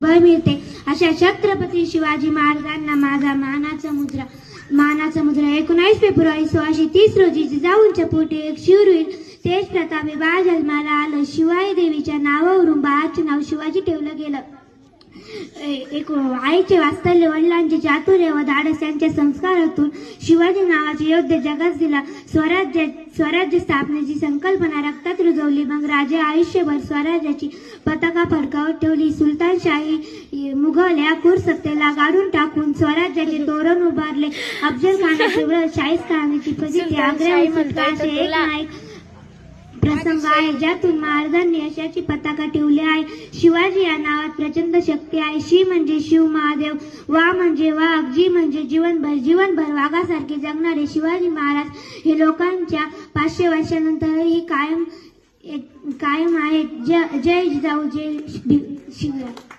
बळ मिळते अशा छत्रपती शिवाजी महाराजांना माझा मानाचा मुद्रा 19 फेब्रुवारी 1630 रोजी जिजाऊंच्या पोटी एक शूरवीर तेज प्रतापी बाळ जन्माला आलं. शिवाई देवीच्या नावावरून बाळाचे नाव शिवाजी ठेवलं गेलं. एक आईचे वात्सल्य, वडिलांचे चातुर्य व धाडस यांच्या संस्कारातून शिवाजी नावाचे योद्धे जगास दिला. स्वराज्य स्थापनेची संकल्पना रक्तात रुजवली. मग राजे आयुष्यभर स्वराज्याची पताका फडकावत ठेवली. सुलतानशाही मुघल या क्रूर सत्तेला गाडून टाकून स्वराज्याचे तोरण उभारले. अफजल खानाचे व्रत, शाहिस्तानाची फजिती, आग्र्याहून सुटका असे एक नायक प्रसंग आहे ज्यातून महाराजांनी यशाची पताका ठेवली आहे. शिवाजी या नावात प्रचंड शक्ती आहे. शी म्हणजे शिव महादेव, वा म्हणजे वाघ, जी म्हणजे जीवनभर वाघासारखे जगणारे शिवाजी महाराज हे लोकांच्या 500 वर्षानंतरही कायम आहेत. जय जिजाऊ, जय शिवराय.